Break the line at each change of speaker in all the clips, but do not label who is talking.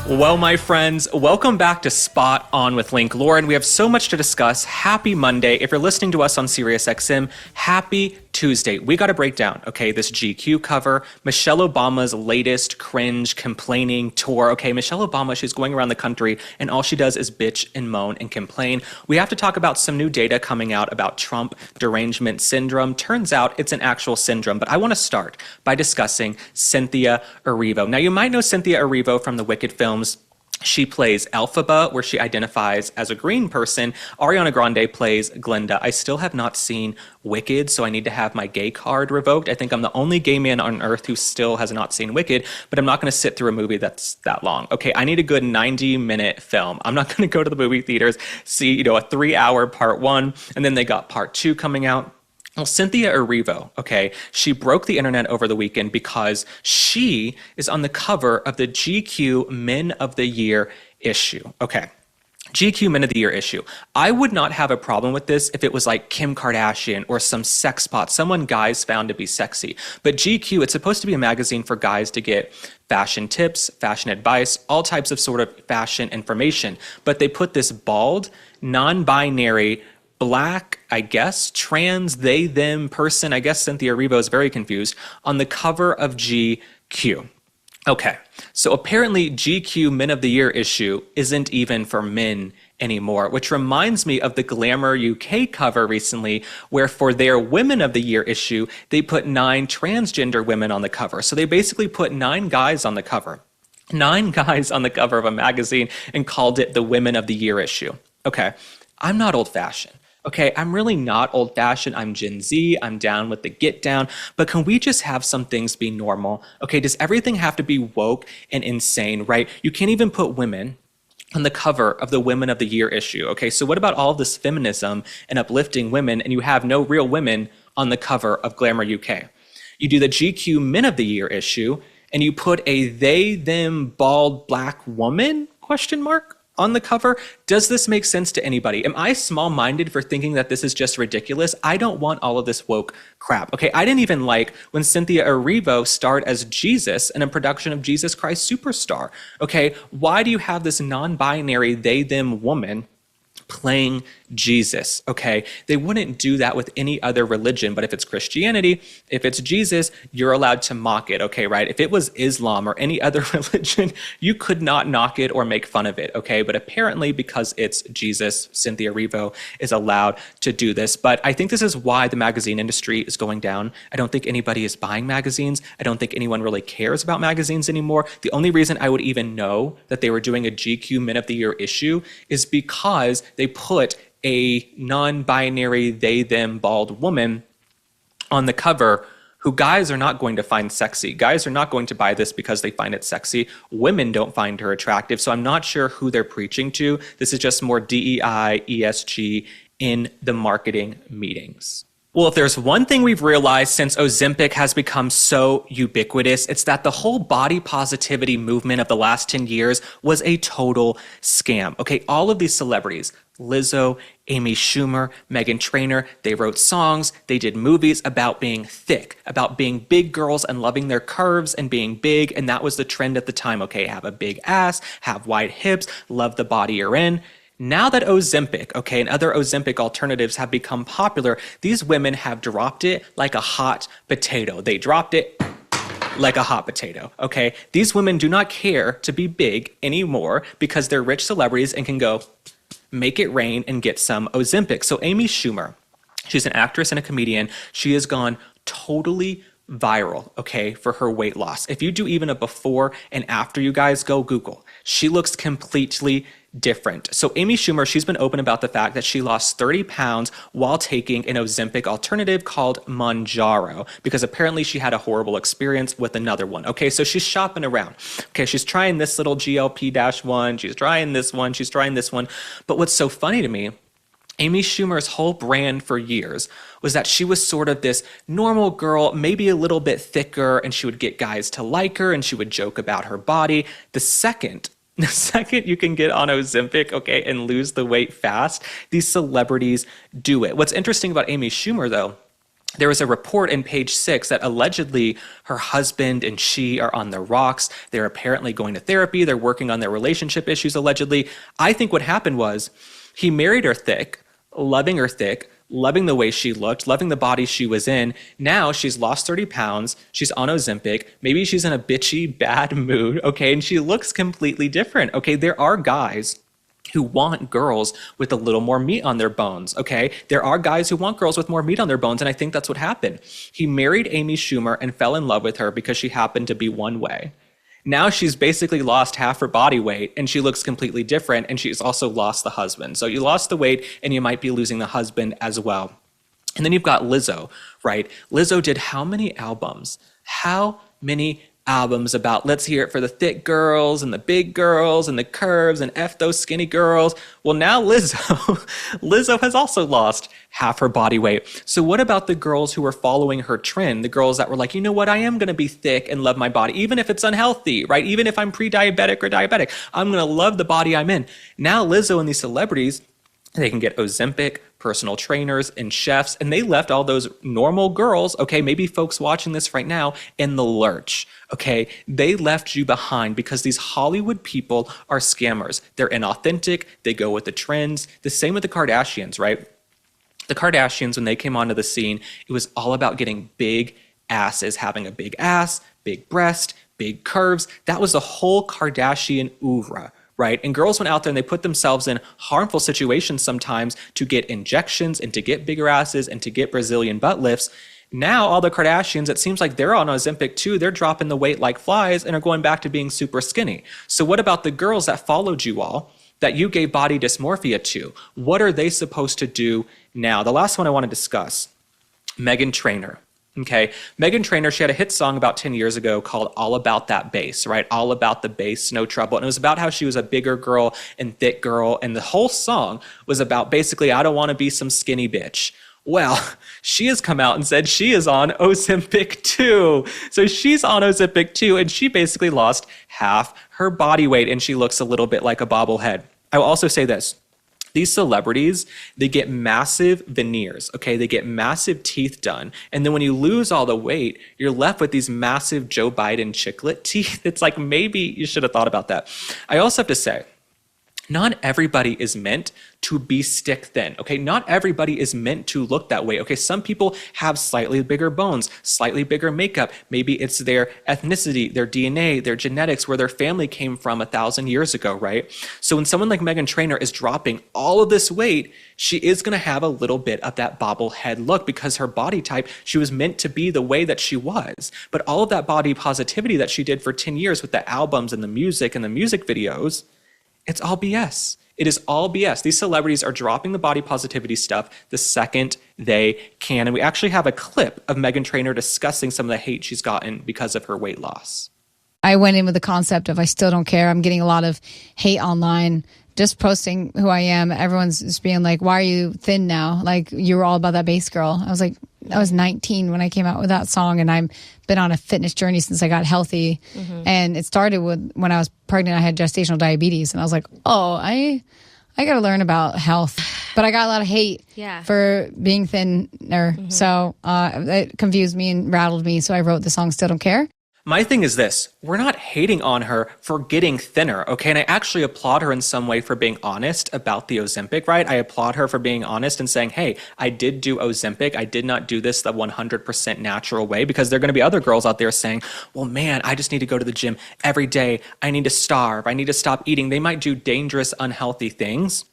Well, my friends, welcome back to Spot On with Link Lauren. We have so much to discuss. Happy Monday. If you're listening to us on SiriusXM, happy Tuesday. We got to break down, okay, this GQ cover, Michelle Obama's latest cringe complaining tour. Okay, Michelle Obama, she's going around the country and all she does is bitch and moan and complain. We have to talk about some new data coming out about Trump Derangement Syndrome. Turns out it's an actual syndrome, but I want to start by discussing Cynthia Erivo. Now, you might know Cynthia Erivo from the Wicked films. She plays Elphaba, where she identifies as a green person. Ariana Grande plays Glinda. I still have not seen Wicked, so I need to have my gay card revoked. I think I'm the only gay man on earth who still has not seen Wicked, but I'm not going to sit through a movie that's that long. Okay, I need a good 90-minute film. I'm not going to go to the movie theaters, see, a 3-hour part one, and then they got part two coming out. Well, Cynthia Erivo, okay, she broke the internet over the weekend because she is on the cover of the GQ Men of the Year issue. Okay, GQ Men of the Year issue. I would not have a problem with this if it was like Kim Kardashian or some sex pot, someone guys found to be sexy. But GQ, it's supposed to be a magazine for guys to get fashion tips, fashion advice, all types of sort of fashion information. But they put this bald, non-binary, Black, I guess, trans, they, them person, I guess Cynthia Erivo is very confused, on the cover of GQ. Okay, so apparently GQ Men of the Year issue isn't even for men anymore, which reminds me of the Glamour UK cover recently, where for their Women of the Year issue, they put 9 transgender women on the cover. So they basically put 9 guys on the cover. 9 guys on the cover of a magazine and called it the Women of the Year issue. Okay, I'm not old-fashioned. Okay, I'm really not old-fashioned. I'm Gen Z. I'm down with the get down. But can we just have some things be normal? Okay, does everything have to be woke and insane, right? You can't even put women on the cover of the Women of the Year issue. Okay, so what about all this feminism and uplifting women and you have no real women on the cover of Glamour UK? You do the GQ Men of the Year issue and you put a they, them, bald, black woman, question mark? On the cover. Does this make sense to anybody? Am I small-minded for thinking that this is just ridiculous? I don't want all of this woke crap. Okay, I didn't even like when Cynthia Erivo starred as Jesus in a production of Jesus Christ Superstar. Okay, why do you have this non-binary they, them woman playing Jesus, okay? They wouldn't do that with any other religion, but if it's Christianity, if it's Jesus, you're allowed to mock it, okay, right? If it was Islam or any other religion, you could not knock it or make fun of it, okay? But apparently because it's Jesus, Cynthia Erivo is allowed to do this. But I think this is why the magazine industry is going down. I don't think anybody is buying magazines. I don't think anyone really cares about magazines anymore. The only reason I would even know that they were doing a GQ Men of the Year issue is because they put a non-binary they, them, bald woman on the cover who guys are not going to find sexy. Guys are not going to buy this because they find it sexy. Women don't find her attractive, so I'm not sure who they're preaching to. This is just more DEI, ESG in the marketing meetings. Well, if there's one thing we've realized since Ozempic has become so ubiquitous, it's that the whole body positivity movement of the last 10 years was a total scam. Okay, all of these celebrities, Lizzo, Amy Schumer, Meghan Trainor, they wrote songs, they did movies about being thick, about being big girls and loving their curves and being big, and that was the trend at the time. Okay, have a big ass, have wide hips, love the body you're in. Now that Ozempic, okay, and other Ozempic alternatives have become popular, these women have dropped it like a hot potato. They dropped it like a hot potato, okay? These women do not care to be big anymore because they're rich celebrities and can go make it rain and get some Ozempic. So Amy Schumer, she's an actress and a comedian. She has gone totally viral, okay, for her weight loss. If you do even a before and after, you guys go Google. She looks completely different. So Amy Schumer, she's been open about the fact that she lost 30 pounds while taking an Ozempic alternative called Mounjaro because apparently she had a horrible experience with another one. Okay, so she's shopping around. Okay, she's trying this little GLP-1, she's trying this one, she's trying this one. But what's so funny to me, Amy Schumer's whole brand for years was that she was sort of this normal girl, maybe a little bit thicker, and she would get guys to like her and she would joke about her body. The second you can get on Ozempic, okay, and lose the weight fast, these celebrities do it. What's interesting about Amy Schumer, though, there was a report in Page Six that allegedly her husband and she are on the rocks. They're apparently going to therapy. They're working on their relationship issues, allegedly. I think what happened was he married her thick, loving the way she looked, loving the body she was in. Now she's lost 30 pounds. She's on Ozempic. Maybe she's in a bitchy, bad mood, okay? And she looks completely different, okay? There are guys who want girls with a little more meat on their bones, okay? There are guys who want girls with more meat on their bones, and I think that's what happened. He married Amy Schumer and fell in love with her because she happened to be one way. Now she's basically lost half her body weight, and she looks completely different, and she's also lost the husband. So you lost the weight, and you might be losing the husband as well. And then you've got Lizzo, right? Lizzo did how many albums? How many albums about let's hear it for the thick girls and the big girls and the curves and F those skinny girls? Well, now Lizzo has also lost half her body weight. So what about the girls who were following her trend? The girls that were like, you know what, I am going to be thick and love my body, even if it's unhealthy, right? Even if I'm pre-diabetic or diabetic, I'm going to love the body I'm in. Now Lizzo and these celebrities, they can get Ozempic, personal trainers, and chefs, and they left all those normal girls, okay, maybe folks watching this right now, in the lurch, okay? They left you behind because these Hollywood people are scammers. They're inauthentic. They go with the trends. The same with the Kardashians, right? The Kardashians, when they came onto the scene, it was all about getting big asses, having a big ass, big breast, big curves. That was the whole Kardashian oeuvre, right? And girls went out there and they put themselves in harmful situations sometimes to get injections and to get bigger asses and to get Brazilian butt lifts. Now all the Kardashians, it seems like they're on Ozempic too. They're dropping the weight like flies and are going back to being super skinny. So what about the girls that followed you all, that you gave body dysmorphia to? What are they supposed to do now? The last one I want to discuss, Meghan Trainor. Okay, Meghan Trainor, she had a hit song about 10 years ago called All About That Bass, right? All About the Bass, No Trouble. And it was about how she was a bigger girl and thick girl. And the whole song was about basically, I don't want to be some skinny bitch. Well, she has come out and said she is on Ozempic too. So she's on Ozempic too, and she basically lost half her body weight, and she looks a little bit like a bobblehead. I will also say this. These celebrities, they get massive veneers, okay? They get massive teeth done. And then when you lose all the weight, you're left with these massive Joe Biden chiclet teeth. It's like, maybe you should have thought about that. I also have to say, not everybody is meant to be stick thin, okay? Not everybody is meant to look that way, okay? Some people have slightly bigger bones, slightly bigger makeup. Maybe it's their ethnicity, their DNA, their genetics, where their family came from 1,000 years ago, right? So when someone like Meghan Trainor is dropping all of this weight, she is gonna have a little bit of that bobblehead look because her body type, she was meant to be the way that she was. But all of that body positivity that she did for 10 years with the albums and the music videos, it's all BS. It is all BS. These celebrities are dropping the body positivity stuff the second they can. And we actually have a clip of Meghan Trainor discussing some of the hate she's gotten because of her weight loss.
I went in with the concept of I still don't care. I'm getting a lot of hate online, just posting who I am. Everyone's just being like, why are you thin now? Like, you were all about that base girl. I was like, I was 19 when I came out with that song, and I've been on a fitness journey since I got healthy. And it started with when I was pregnant. I had gestational diabetes, and I was like, oh, I got to learn about health. But I got a lot of hate for being thinner. So it confused me and rattled me. So I wrote the song Still Don't Care.
My thing is this, we're not hating on her for getting thinner, okay? And I actually applaud her in some way for being honest about the Ozempic, right? I applaud her for being honest and saying, hey, I did do Ozempic. I did not do this the 100% natural way, because there are going to be other girls out there saying, well, man, I just need to go to the gym every day. I need to starve. I need to stop eating. They might do dangerous, unhealthy things.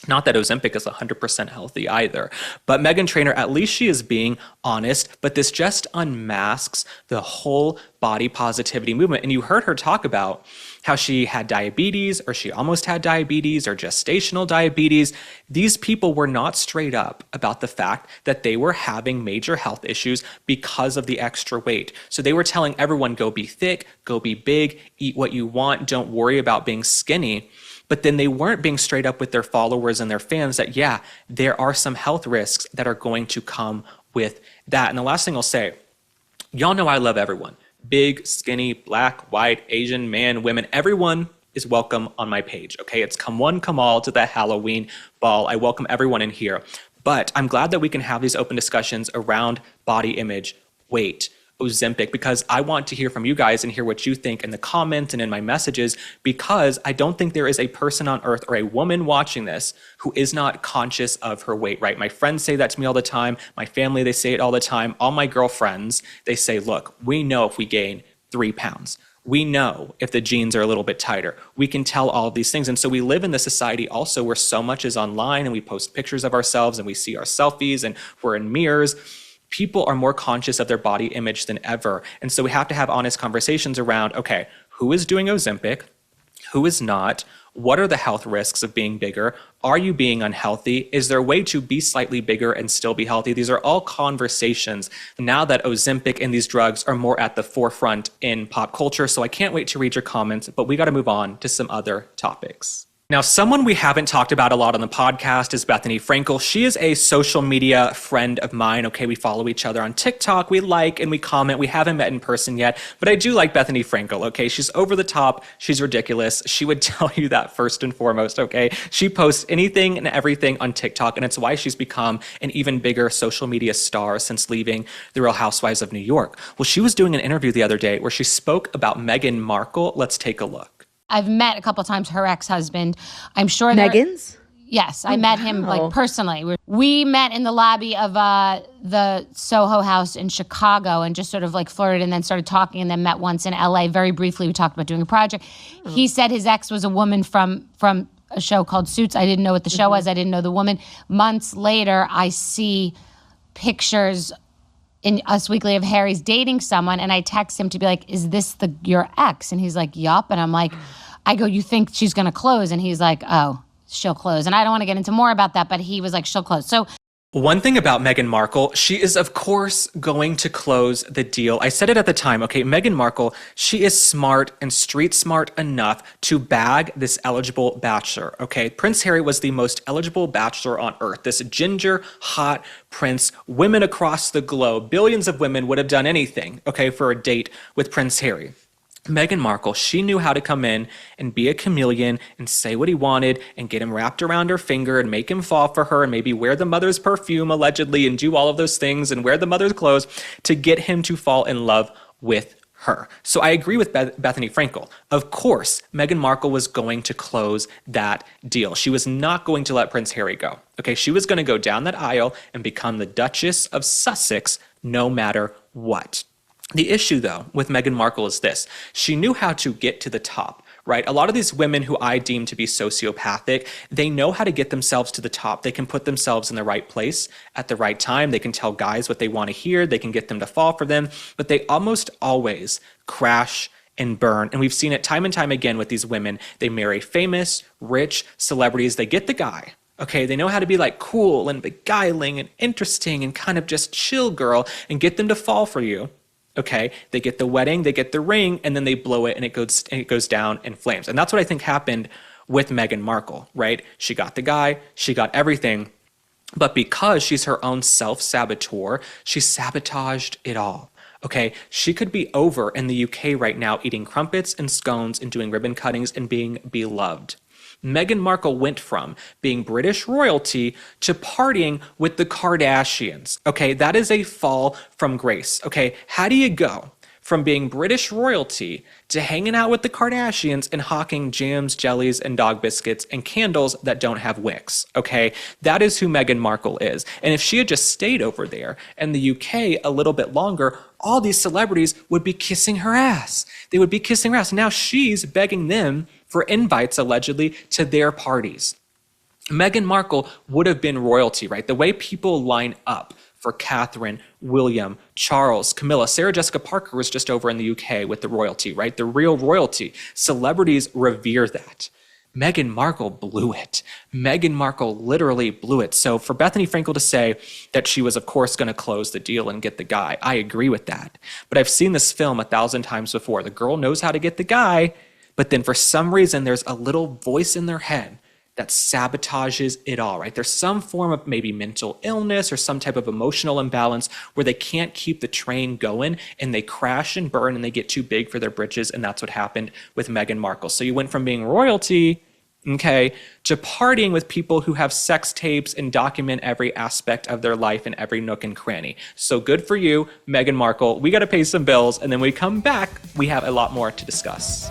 Not that Ozempic is 100% healthy either. But Meghan Trainor, at least she is being honest, but this just unmasks the whole body positivity movement. And you heard her talk about how she had diabetes, or she almost had diabetes, or gestational diabetes. These people were not straight up about the fact that they were having major health issues because of the extra weight. So they were telling everyone, go be thick, go be big, eat what you want, don't worry about being skinny. But then they weren't being straight up with their followers and their fans that, yeah, there are some health risks that are going to come with that. And the last thing I'll say, y'all know I love everyone. Big, skinny, black, white, Asian, man, women, everyone is welcome on my page, okay? It's come one, come all to the Halloween ball. I welcome everyone in here. But I'm glad that we can have these open discussions around body image, weight, Ozempic, because I want to hear from you guys and hear what you think in the comments and in my messages, because I don't think there is a person on earth or a woman watching this who is not conscious of her weight, right? My friends say that to me all the time. My family, they say it all the time. All my girlfriends, they say, look, we know if we gain 3 pounds. We know if the jeans are a little bit tighter. We can tell all of these things. And so we live in this society also where so much is online and we post pictures of ourselves and we see our selfies and we're in mirrors. People are more conscious of their body image than ever. And so we have to have honest conversations around, okay, who is doing Ozempic? Who is not? What are the health risks of being bigger? Are you being unhealthy? Is there a way to be slightly bigger and still be healthy? These are all conversations now that Ozempic and these drugs are more at the forefront in pop culture. So I can't wait to read your comments, but we got to move on to some other topics. Now, someone we haven't talked about a lot on the podcast is Bethenny Frankel. She is a social media friend of mine. Okay, we follow each other on TikTok. We like and we comment. We haven't met in person yet, but I do like Bethenny Frankel. Okay, she's over the top. She's ridiculous. She would tell you that first and foremost. Okay, she posts anything and everything on TikTok, and it's why she's become an even bigger social media star since leaving The Real Housewives of New York. Well, she was doing an interview the other day where she spoke about Meghan Markle. Let's take a look.
I've met a couple of times her ex-husband. I'm sure
Meghan's?
Yes, I met him like personally. We met in the lobby of the Soho House in Chicago and just sort of like flirted and then started talking and then met once in LA. Very briefly, we talked about doing a project. He said his ex was a woman from a show called Suits. I didn't know what the show was. I didn't know the woman. Months later, I see pictures in Us Weekly of Harry's dating someone, and I text him to be like, is this your ex? And he's like, yup. And I'm like, I go, you think she's going to close? And he's like, oh, she'll close. And I don't want to get into more about that, but he was like, she'll close. So
one thing about Meghan Markle, she is, of course, going to close the deal. I said it at the time, okay, Meghan Markle, she is smart and street smart enough to bag this eligible bachelor, okay? Prince Harry was the most eligible bachelor on earth. This ginger, hot prince, women across the globe, billions of women would have done anything, okay, for a date with Prince Harry. Meghan Markle, she knew how to come in and be a chameleon and say what he wanted and get him wrapped around her finger and make him fall for her and maybe wear the mother's perfume allegedly and do all of those things and wear the mother's clothes to get him to fall in love with her. So I agree with Bethenny Frankel. Of course, Meghan Markle was going to close that deal. She was not going to let Prince Harry go. Okay, she was going to go down that aisle and become the Duchess of Sussex no matter what. The issue, though, with Meghan Markle is this. She knew how to get to the top, right? A lot of these women who I deem to be sociopathic, they know how to get themselves to the top. They can put themselves in the right place at the right time. They can tell guys what they want to hear. They can get them to fall for them. But they almost always crash and burn. And we've seen it time and time again with these women. They marry famous, rich celebrities. They get the guy. Okay, they know how to be like cool and beguiling and interesting and kind of just chill girl and get them to fall for you. Okay, they get the wedding, they get the ring, and then they blow it and it goes down in flames. And that's what I think happened with Meghan Markle, right? She got the guy, she got everything, but because she's her own self-saboteur, she sabotaged it all. Okay, she could be over in the UK right now eating crumpets and scones and doing ribbon cuttings and being beloved. Meghan Markle went from being British royalty to partying with the Kardashians. Okay, that is a fall from grace. Okay, how do you go from being British royalty to hanging out with the Kardashians and hawking jams, jellies, and dog biscuits and candles that don't have wicks? Okay, that is who Meghan Markle is. And if she had just stayed over there in the UK a little bit longer, all these celebrities would be kissing her ass. They would be kissing her ass. Now she's begging them for invites, allegedly, to their parties. Meghan Markle would have been royalty, right? The way people line up for Catherine, William, Charles, Camilla, Sarah Jessica Parker was just over in the UK with the royalty, right? The real royalty. Celebrities revere that. Meghan Markle blew it. Meghan Markle literally blew it. So for Bethenny Frankel to say that she was, of course, going to close the deal and get the guy, I agree with that. But I've seen this film 1,000 times before. The girl knows how to get the guy, but then for some reason, there's a little voice in their head that sabotages it all, right? There's some form of maybe mental illness or some type of emotional imbalance where they can't keep the train going and they crash and burn and they get too big for their britches. And that's what happened with Meghan Markle. So you went from being royalty okay, to partying with people who have sex tapes and document every aspect of their life in every nook and cranny. So good for you, Meghan Markle. We got to pay some bills, and then when we come back, we have a lot more to discuss.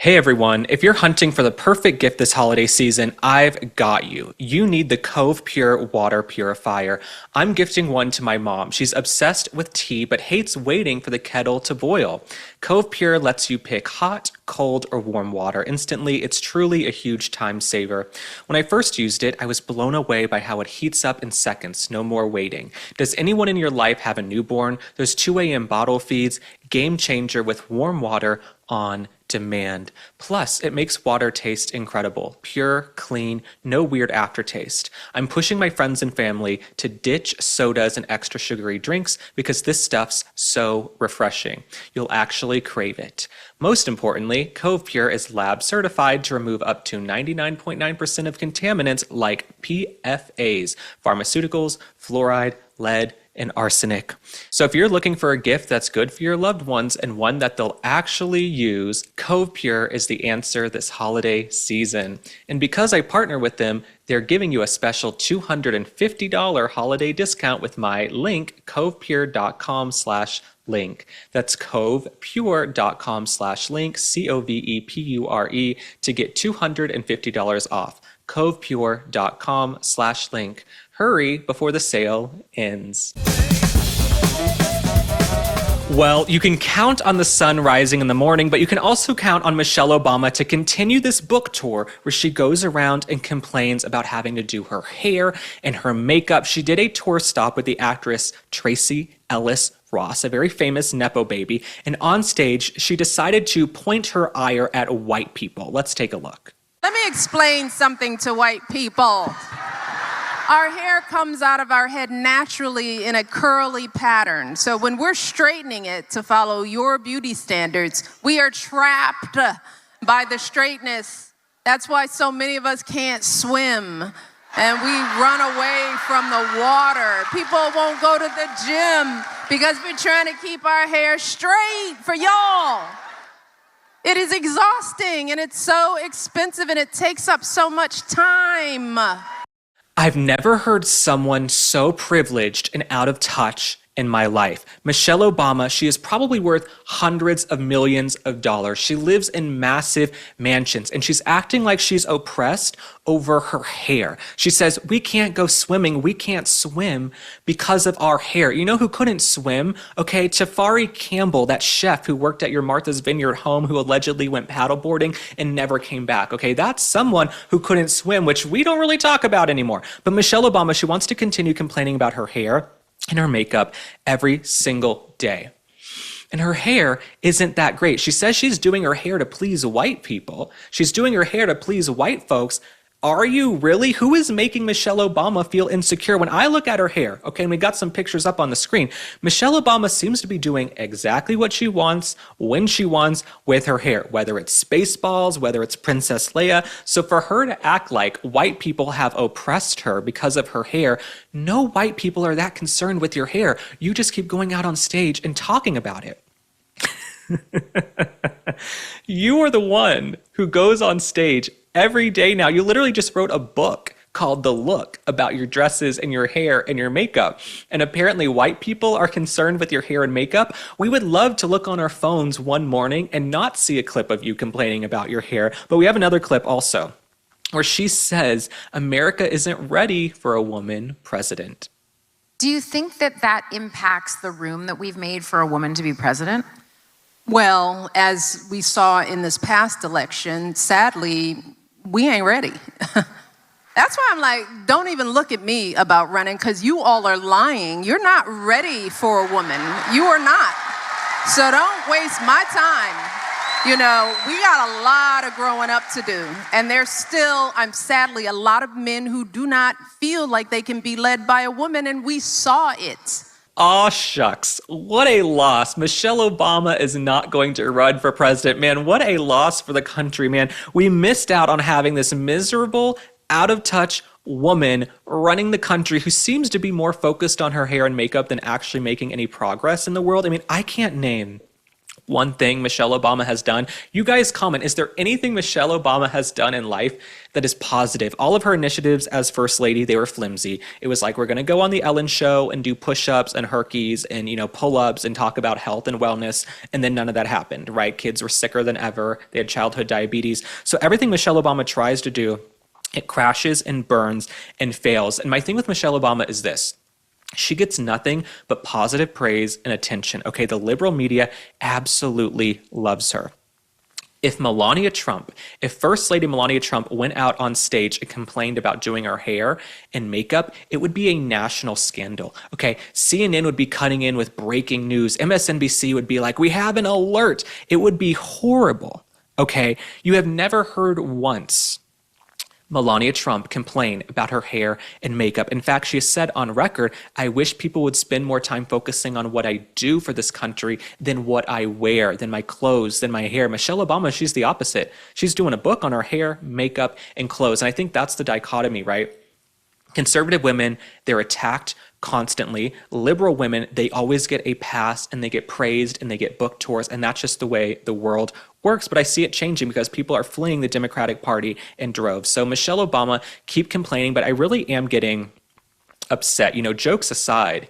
Hey everyone, if you're hunting for the perfect gift this holiday season, I've got you. You need the Cove Pure water purifier. I'm gifting one to my mom. She's obsessed with tea but hates waiting for the kettle to boil. Cove Pure lets you pick hot, cold, or warm water instantly. It's truly a huge time saver. When I first used it, I was blown away by how it heats up in seconds, no more waiting. Does anyone in your life have a newborn? There's 2 a.m. bottle feeds, game changer with warm water on demand. Plus, it makes water taste incredible. Pure, clean, no weird aftertaste. I'm pushing my friends and family to ditch sodas and extra sugary drinks because this stuff's so refreshing. You'll actually crave it. Most importantly, Cove Pure is lab certified to remove up to 99.9% of contaminants like PFAs, pharmaceuticals, fluoride, lead, and arsenic. So if you're looking for a gift that's good for your loved ones and one that they'll actually use, Cove Pure is the answer this holiday season. And because I partner with them, they're giving you a special $250 holiday discount with my link, covepure.com/link. That's covepure.com/link, COVEPURE, to get $250 off. covepure.com/link. Hurry before the sale ends. Well, you can count on the sun rising in the morning, but you can also count on Michelle Obama to continue this book tour where she goes around and complains about having to do her hair and her makeup. She did a tour stop with the actress Tracee Ellis Ross, a very famous Nepo baby, and on stage, she decided to point her ire at white people. Let's take a look.
Let me explain something to white people. Our hair comes out of our head naturally in a curly pattern. So when we're straightening it to follow your beauty standards, we are trapped by the straightness. That's why so many of us can't swim and we run away from the water. People won't go to the gym because we're trying to keep our hair straight for y'all. It is exhausting and it's so expensive and it takes up so much time.
I've never heard someone so privileged and out of touch in my life. Michelle Obama, she is probably worth hundreds of millions of dollars. She lives in massive mansions and she's acting like she's oppressed over her hair. She says, we can't go swimming. We can't swim because of our hair. You know who couldn't swim? Okay, Tafari Campbell, that chef who worked at your Martha's Vineyard home who allegedly went paddleboarding and never came back. Okay, that's someone who couldn't swim, which we don't really talk about anymore. But Michelle Obama, she wants to continue complaining about her hair and her makeup every single day. And her hair isn't that great. She says she's doing her hair to please white people. She's doing her hair to please white folks. Are you really? Who is making Michelle Obama feel insecure? When I look at her hair, okay, and we got some pictures up on the screen, Michelle Obama seems to be doing exactly what she wants, when she wants, with her hair, whether it's Spaceballs, whether it's Princess Leia. So for her to act like white people have oppressed her because of her hair, no white people are that concerned with your hair. You just keep going out on stage and talking about it. You are the one who goes on stage every day now. You literally just wrote a book called The Look about your dresses and your hair and your makeup. And apparently white people are concerned with your hair and makeup. We would love to look on our phones one morning and not see a clip of you complaining about your hair. But we have another clip also where she says America isn't ready for a woman president.
Do you think that that impacts the room that we've made for a woman to be president?
Well, as we saw in this past election, sadly, we ain't ready. That's why I'm like, don't even look at me about running because you all are lying. You're not ready for a woman. You are not. So don't waste my time. You know, we got a lot of growing up to do. And there's still, sadly, a lot of men who do not feel like they can be led by a woman, and we saw it.
Aw, shucks. What a loss. Michelle Obama is not going to run for president. Man, what a loss for the country, man. We missed out on having this miserable, out-of-touch woman running the country who seems to be more focused on her hair and makeup than actually making any progress in the world. I mean, I can't name one thing Michelle Obama has done? You guys comment, is there anything Michelle Obama has done in life that is positive? All of her initiatives as First Lady, they were flimsy. It was like, we're going to go on the Ellen show and do push-ups and herkies and, pull-ups and talk about health and wellness. And then none of that happened, right? Kids were sicker than ever. They had childhood diabetes. So everything Michelle Obama tries to do, it crashes and burns and fails. And my thing with Michelle Obama is this. She gets nothing but positive praise and attention. Okay, the liberal media absolutely loves her. If First Lady Melania Trump went out on stage and complained about doing her hair and makeup, it would be a national scandal. Okay, CNN would be cutting in with breaking news. MSNBC would be like, we have an alert. It would be horrible. Okay, you have never heard once Melania Trump complain about her hair and makeup. In fact, she has said on record, I wish people would spend more time focusing on what I do for this country than what I wear, than my clothes, than my hair. Michelle Obama, she's the opposite. She's doing a book on her hair, makeup, and clothes. And I think that's the dichotomy, right? Conservative women, they're attacked constantly. Liberal women, they always get a pass and they get praised and they get book tours. And that's just the way the world works. But I see it changing because people are fleeing the Democratic Party in droves. So Michelle Obama, keep complaining, but I really am getting upset. Jokes aside,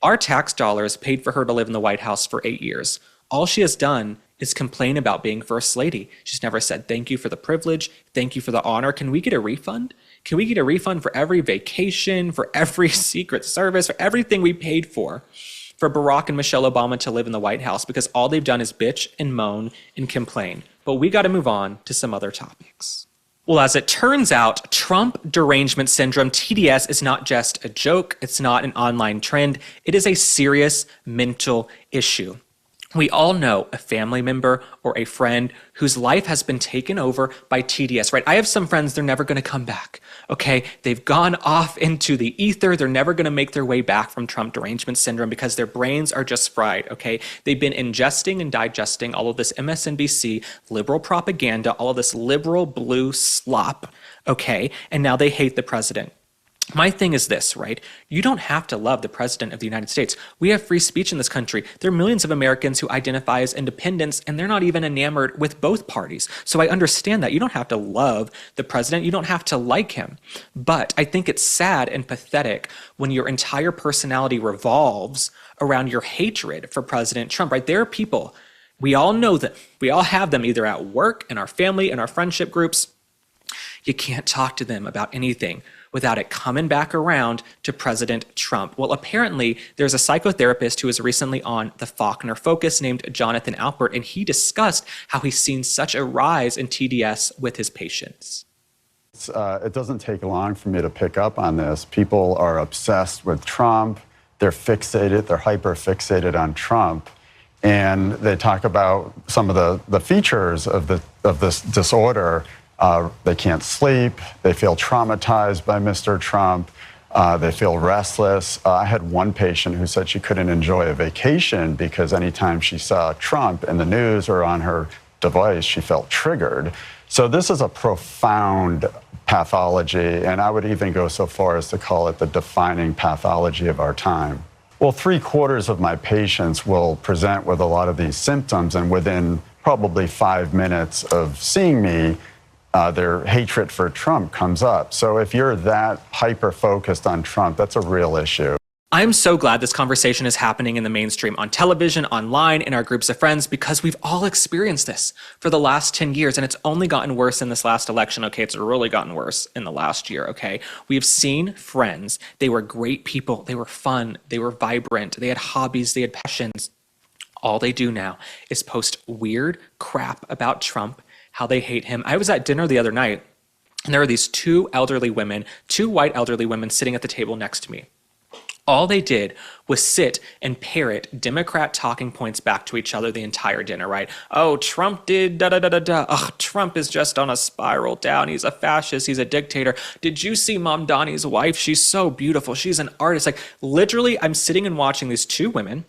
our tax dollars paid for her to live in the White House for 8 years. All she has done is complain about being First Lady. She's never said thank you for the privilege, thank you for the honor. Can we get a refund? Can we get a refund for every vacation, for every Secret Service, for everything we paid for Barack and Michelle Obama to live in the White House? Because all they've done is bitch and moan and complain. But we got to move on to some other topics. Well, as it turns out, Trump Derangement Syndrome, TDS, is not just a joke. It's not an online trend. It is a serious mental issue. We all know a family member or a friend whose life has been taken over by TDS, right? I have some friends, they're never going to come back, okay? They've gone off into the ether. They're never going to make their way back from Trump Derangement Syndrome because their brains are just fried, okay? They've been ingesting and digesting all of this MSNBC liberal propaganda, all of this liberal blue slop, okay? And now they hate the president. My thing is this, right? You don't have to love the president of the United States. We have free speech in this country. There are millions of Americans who identify as independents, and they're not even enamored with both parties. So I understand that. You don't have to love the president. You don't have to like him. But I think it's sad and pathetic when your entire personality revolves around your hatred for President Trump, right? There are people, we all know them. We all have them either at work, in our family, in our friendship groups. You can't talk to them about anything without it coming back around to President Trump. Well, apparently, there's a psychotherapist who was recently on the Faulkner Focus named Jonathan Alpert, and he discussed how he's seen such a rise in TDS with his patients.
It doesn't take long for me to pick up on this. People are obsessed with Trump. They're fixated, they're hyper-fixated on Trump. And they talk about some of the features of this disorder. They can't sleep. They feel traumatized by Mr. Trump. They feel restless. I had one patient who said she couldn't enjoy a vacation because anytime she saw Trump in the news or on her device, she felt triggered. So this is a profound pathology, and I would even go so far as to call it the defining pathology of our time. Well, 3/4 of my patients will present with a lot of these symptoms, and within probably 5 minutes of seeing me, their hatred for Trump comes up. So if you're that hyper-focused on Trump, that's a real issue.
I'm so glad this conversation is happening in the mainstream, on television, online, in our groups of friends, because we've all experienced this for the last 10 years, and it's only gotten worse in this last election, okay? It's really gotten worse in the last year, okay? We've seen friends. They were great people. They were fun. They were vibrant. They had hobbies. They had passions. All they do now is post weird crap about Trump, how they hate him. I was at dinner the other night, and there were these two white elderly women sitting at the table next to me. All they did was sit and parrot Democrat talking points back to each other the entire dinner, right? Oh, Trump did da-da-da-da-da. Oh, Trump is just on a spiral down. He's a fascist. He's a dictator. Did you see Mom Donnie's wife? She's so beautiful. She's an artist. Like, literally, I'm sitting and watching these two women,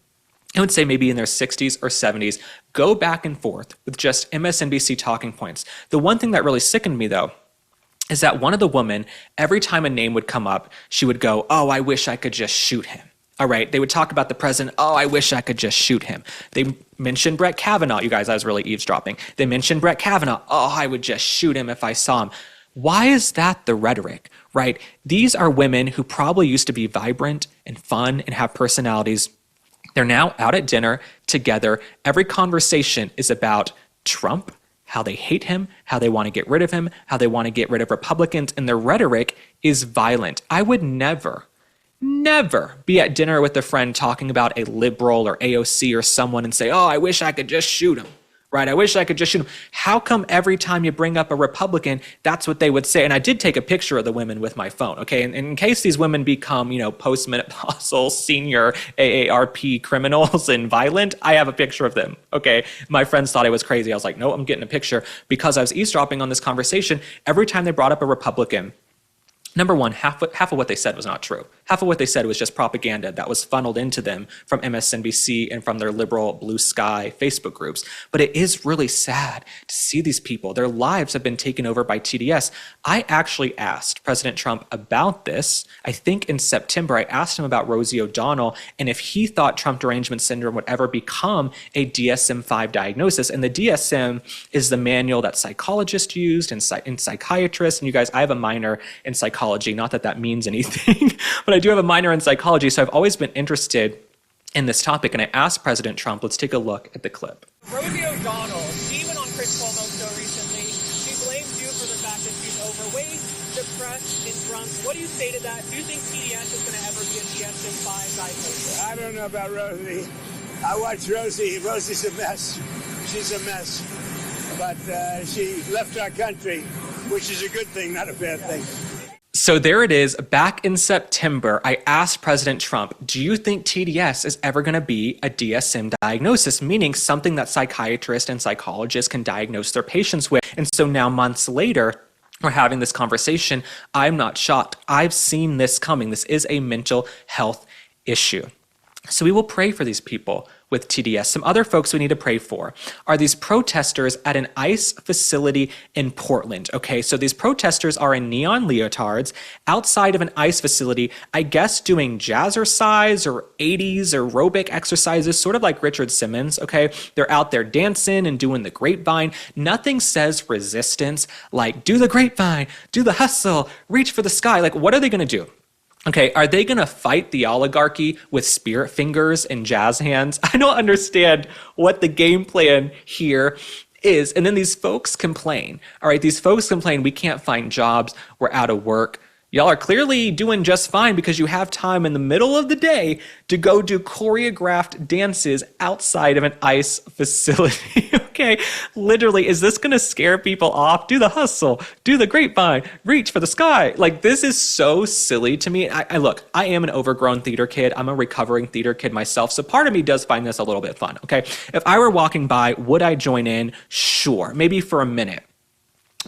I would say maybe in their 60s or 70s, go back and forth with just MSNBC talking points. The one thing that really sickened me, though, is that one of the women, every time a name would come up, she would go, oh, I wish I could just shoot him. All right, they would talk about the president. Oh, I wish I could just shoot him. They mentioned Brett Kavanaugh. You guys, I was really eavesdropping. They mentioned Brett Kavanaugh. Oh, I would just shoot him if I saw him. Why is that the rhetoric, right? These are women who probably used to be vibrant and fun and have personalities. They're now out at dinner together. Every conversation is about Trump, how they hate him, how they want to get rid of him, how they want to get rid of Republicans, and their rhetoric is violent. I would never be at dinner with a friend talking about a liberal or AOC or someone and say, oh, I wish I could just shoot him, right? I wish I could just shoot him. How come every time you bring up a Republican, that's what they would say? And I did take a picture of the women with my phone, okay? And in case these women become, post-menopausal senior AARP criminals and violent, I have a picture of them, okay? My friends thought I was crazy. I was like, no, I'm getting a picture because I was eavesdropping on this conversation. Every time they brought up a Republican, number one, half of what they said was not true. Half of what they said was just propaganda that was funneled into them from MSNBC and from their liberal blue sky Facebook groups. But it is really sad to see these people. Their lives have been taken over by TDS. I actually asked President Trump about this. I think in September, I asked him about Rosie O'Donnell and if he thought Trump Derangement Syndrome would ever become a DSM-5 diagnosis. And the DSM is the manual that psychologists used and psychiatrists. And you guys, I have a minor in psychology. Not that that means anything, but I do have a minor in psychology, so I've always been interested in this topic. And I asked President Trump, let's take a look at the clip.
Rosie O'Donnell, she went on Chris Cuomo's show recently. She blames you for the fact that she's overweight, depressed, and drunk. What do you say to that? Do you think TDS is going to ever be a DSM-5 diagnosis?
I don't know about Rosie. I watch Rosie. Rosie's a mess. She's a mess. But she left our country, which is a good thing, not a bad thing.
So there it is. Back in September, I asked President Trump, do you think TDS is ever going to be a DSM diagnosis, meaning something that psychiatrists and psychologists can diagnose their patients with? And so now months later, we're having this conversation. I'm not shocked. I've seen this coming. This is a mental health issue. So we will pray for these people with TDS. Some other folks we need to pray for are these protesters at an ICE facility in Portland. Okay, so these protesters are in neon leotards outside of an ICE facility, I guess doing jazzercise or 80s aerobic exercises, sort of like Richard Simmons, okay? They're out there dancing and doing the grapevine. Nothing says resistance like do the grapevine, do the hustle, reach for the sky. Like, what are they gonna do? Okay, are they going to fight the oligarchy with spirit fingers and jazz hands? I don't understand what the game plan here is. And then these folks complain. All right, these folks complain, we can't find jobs, we're out of work. Y'all are clearly doing just fine because you have time in the middle of the day to go do choreographed dances outside of an ICE facility. Okay, literally, is this going to scare people off? Do the hustle, do the grapevine, reach for the sky. Like, this is so silly to me. Look, I am an overgrown theater kid. I'm a recovering theater kid myself. So part of me does find this a little bit fun. Okay, if I were walking by, would I join in? Sure, maybe for a minute.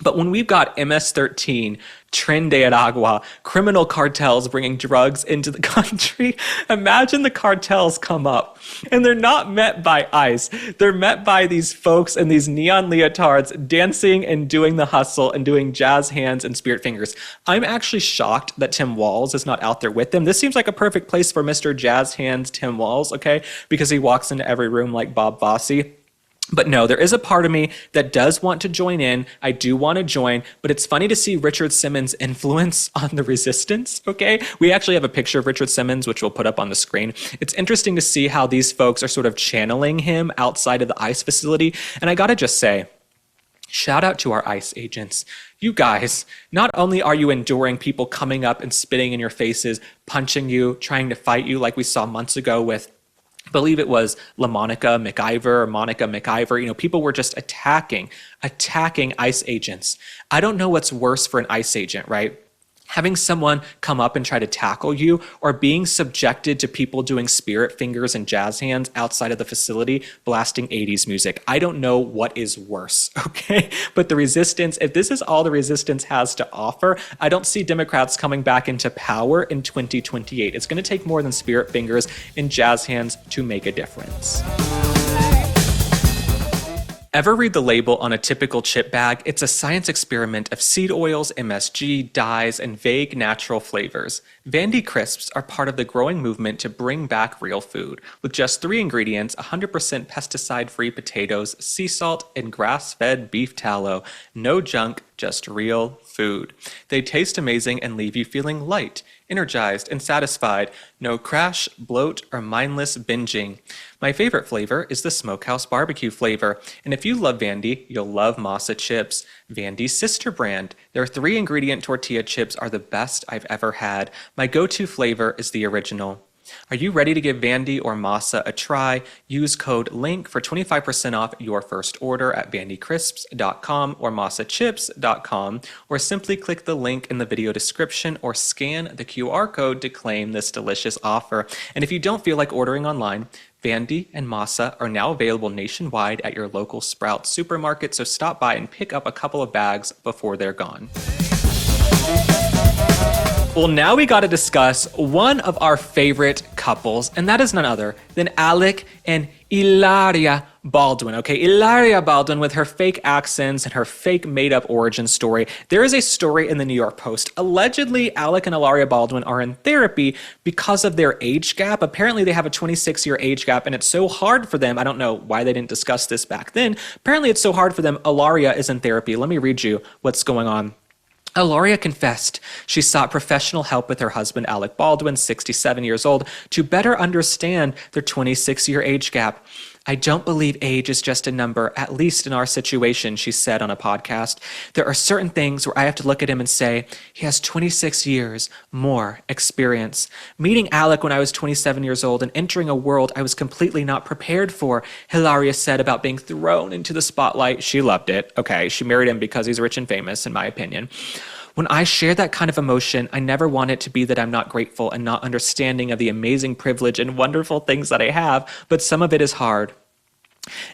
But when we've got MS-13, Tren de Aragua, criminal cartels bringing drugs into the country, imagine the cartels come up and they're not met by ICE. They're met by these folks in these neon leotards dancing and doing the hustle and doing jazz hands and spirit fingers. I'm actually shocked that Tim Walz is not out there with them. This seems like a perfect place for Mr. Jazz Hands Tim Walz, okay? Because he walks into every room like Bob Fosse. But no, there is a part of me that does want to join in. I do want to join, but it's funny to see Richard Simmons' influence on the resistance, okay? We actually have a picture of Richard Simmons, which we'll put up on the screen. It's interesting to see how these folks are sort of channeling him outside of the ICE facility. And I gotta just say, shout out to our ICE agents. You guys, not only are you enduring people coming up and spitting in your faces, punching you, trying to fight you like we saw months ago with, I believe it was Monica McIver. People were just attacking ICE agents. I don't know what's worse for an ICE agent, right? Having someone come up and try to tackle you, or being subjected to people doing spirit fingers and jazz hands outside of the facility, blasting 80s music. I don't know what is worse, okay? But the resistance, if this is all the resistance has to offer, I don't see Democrats coming back into power in 2028. It's going to take more than spirit fingers and jazz hands to make a difference. Ever read the label on a typical chip bag? It's a science experiment of seed oils, MSG, dyes, and vague natural flavors. Vandy Crisps are part of the growing movement to bring back real food. With just 3 ingredients, 100% pesticide-free potatoes, sea salt, and grass-fed beef tallow. No junk, just real food. They taste amazing and leave you feeling light, energized, and satisfied. No crash, bloat, or mindless binging. My favorite flavor is the Smokehouse Barbecue flavor. And if you love Vandy, you'll love Masa Chips, Vandy's sister brand. Their 3-ingredient tortilla chips are the best I've ever had. My go-to flavor is the original. Are you ready to give Vandy or Masa a try? Use code LINK for 25% off your first order at vandycrisps.com or masachips.com, or simply click the link in the video description or scan the QR code to claim this delicious offer. And if you don't feel like ordering online, Vandy and Masa are now available nationwide at your local Sprouts supermarket, so stop by and pick up a couple of bags before they're gone. Well, now we got to discuss one of our favorite couples, and that is none other than Alec and Hilaria Baldwin. Okay, Hilaria Baldwin with her fake accents and her fake made-up origin story. There is a story in the New York Post. Allegedly, Alec and Hilaria Baldwin are in therapy because of their age gap. Apparently, they have a 26-year age gap, and it's so hard for them. I don't know why they didn't discuss this back then. Apparently, it's so hard for them. Hilaria is in therapy. Let me read you what's going on. Hilaria confessed she sought professional help with her husband, Alec Baldwin, 67 years old, to better understand their 26-year age gap. I don't believe age is just a number, at least in our situation, she said on a podcast. There are certain things where I have to look at him and say, he has 26 years more experience. Meeting Alec when I was 27 years old and entering a world I was completely not prepared for, Hilaria said about being thrown into the spotlight. She loved it. Okay, she married him because he's rich and famous, in my opinion. When I share that kind of emotion, I never want it to be that I'm not grateful and not understanding of the amazing privilege and wonderful things that I have, but some of it is hard.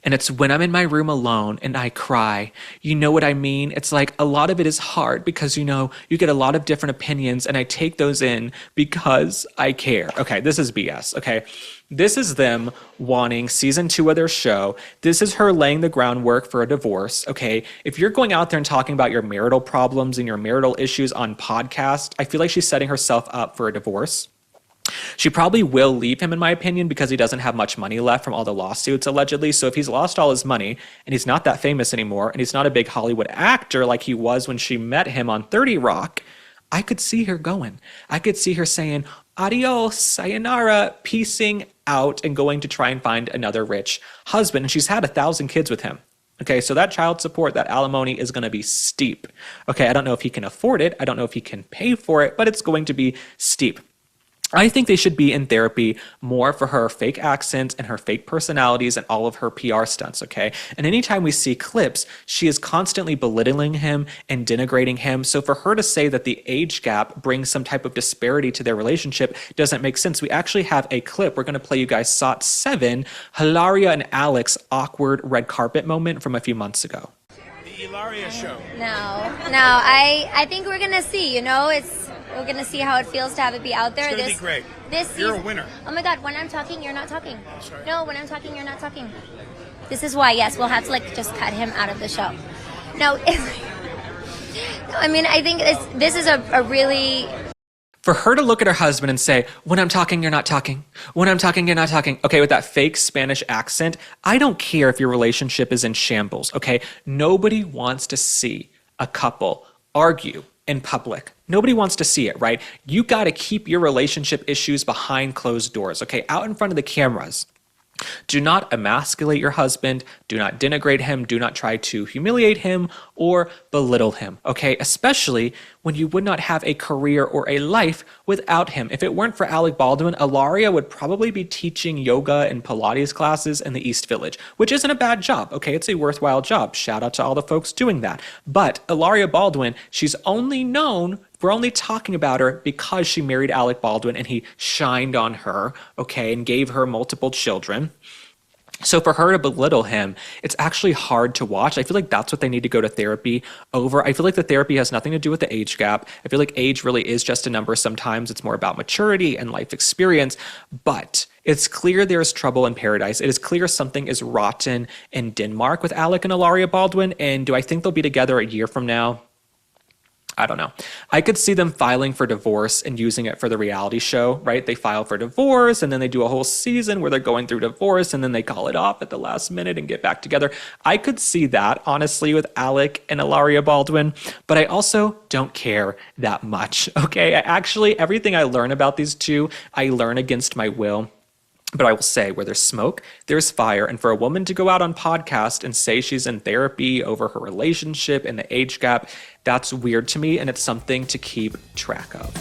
And it's when I'm in my room alone and I cry. You know what I mean? It's like a lot of it is hard because, you know, you get a lot of different opinions and I take those in because I care. Okay, this is BS, okay? This is them wanting season 2 of their show. This is her laying the groundwork for a divorce, okay? If you're going out there and talking about your marital problems and your marital issues on podcast, I feel like she's setting herself up for a divorce. She probably will leave him, in my opinion, because he doesn't have much money left from all the lawsuits, allegedly. So if he's lost all his money and he's not that famous anymore and he's not a big Hollywood actor like he was when she met him on 30 Rock, I could see her going. I could see her saying, adios, sayonara, peacing out and going to try and find another rich husband. And she's had 1,000 kids with him. Okay, so that child support, that alimony is going to be steep. Okay, I don't know if he can afford it. I don't know if he can pay for it, but it's going to be steep. I think they should be in therapy more for her fake accents and her fake personalities and all of her PR stunts, okay? And anytime we see clips, she is constantly belittling him and denigrating him. So for her to say that the age gap brings some type of disparity to their relationship doesn't make sense. We actually have a clip. We're going to play you guys SOT 7, Hilaria and Alec's awkward red carpet moment from a few months ago.
The Hilaria show.
No, I think we're going to see, you know, we're going to see how it feels to have it be out there.
It's going to be great. You're a winner.
Oh my God, when I'm talking, you're not talking.
I'm sorry.
No, when I'm talking, you're not talking. This is why, yes, we'll have to just cut him out of the show. No, I mean, I think this is a really...
For her to look at her husband and say, when I'm talking, you're not talking. When I'm talking, you're not talking. Okay, with that fake Spanish accent, I don't care if your relationship is in shambles, okay? Nobody wants to see a couple argue in public. Nobody wants to see it, right? You got to keep your relationship issues behind closed doors, okay? Out in front of the cameras. Do not emasculate your husband. Do not denigrate him. Do not try to humiliate him or belittle him, okay? Especially when you would not have a career or a life without him. If it weren't for Alec Baldwin, Hilaria would probably be teaching yoga and Pilates classes in the East Village, which isn't a bad job, okay? It's a worthwhile job. Shout out to all the folks doing that. But Hilaria Baldwin, we're only talking about her because she married Alec Baldwin and he shined on her, okay, and gave her multiple children. So for her to belittle him, it's actually hard to watch. I feel like that's what they need to go to therapy over. I feel like the therapy has nothing to do with the age gap. I feel like age really is just a number sometimes. It's more about maturity and life experience. But It's clear there is trouble in paradise. It is clear something is rotten in Denmark with Alec and Hilaria Baldwin. And do I think they'll be together a year from now? I don't know. I could see them filing for divorce and using it for the reality show, right? They file for divorce and then they do a whole season where they're going through divorce and then they call it off at the last minute and get back together. I could see that, honestly, with Alec and Hilaria Baldwin, but I also don't care that much, okay? Actually, everything I learn about these two, I learn against my will. But I will say, where there's smoke, there's fire. And for a woman to go out on podcast and say she's in therapy over her relationship and the age gap, that's weird to me, and it's something to keep track of.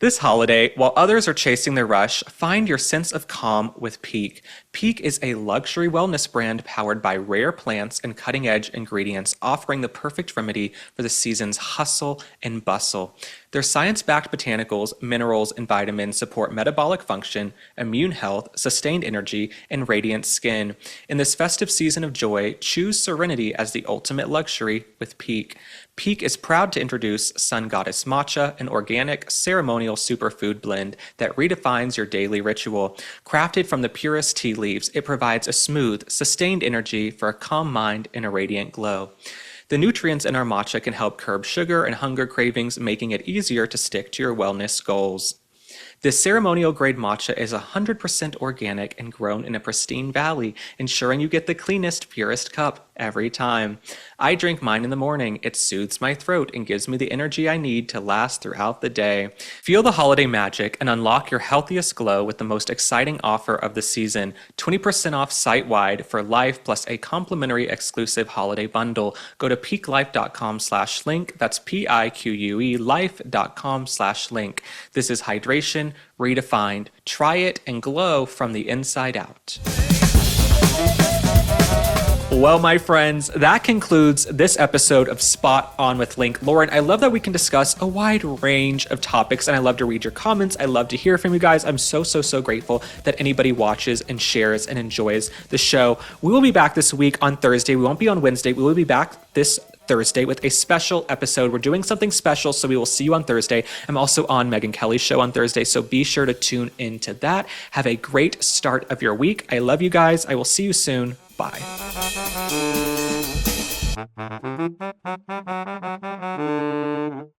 This holiday, while others are chasing their rush, find your sense of calm with Peak. Peak is a luxury wellness brand powered by rare plants and cutting-edge ingredients, offering the perfect remedy for the season's hustle and bustle. Their science-backed botanicals, minerals, and vitamins support metabolic function, immune health, sustained energy, and radiant skin. In this festive season of joy, choose serenity as the ultimate luxury with Peak. Peak is proud to introduce Sun Goddess Matcha, an organic, ceremonial superfood blend that redefines your daily ritual. Crafted from the purest tea leaves, it provides a smooth, sustained energy for a calm mind and a radiant glow. The nutrients in our matcha can help curb sugar and hunger cravings, making it easier to stick to your wellness goals. This ceremonial-grade matcha is 100% organic and grown in a pristine valley, ensuring you get the cleanest, purest cup every time. I drink mine in the morning. It soothes my throat and gives me the energy I need to last throughout the day. Feel the holiday magic and unlock your healthiest glow with the most exciting offer of the season. 20% off site-wide for life plus a complimentary exclusive holiday bundle. Go to peaklife.com/link. That's PIQUE life.com/link. This is hydration redefined. Try it and glow from the inside out. Well, my friends, that concludes this episode of Spot On with Link. Lauren, I love that we can discuss a wide range of topics, and I love to read your comments. I love to hear from you guys. I'm so grateful that anybody watches and shares and enjoys the show. We will be back this week on Thursday. We won't be on Wednesday. We will be back this Thursday with a special episode. We're doing something special, so we will see you on Thursday. I'm also on Meghan Kelly's show on Thursday, so be sure to tune into that. Have a great start of your week. I love you guys. I will see you soon. Bye.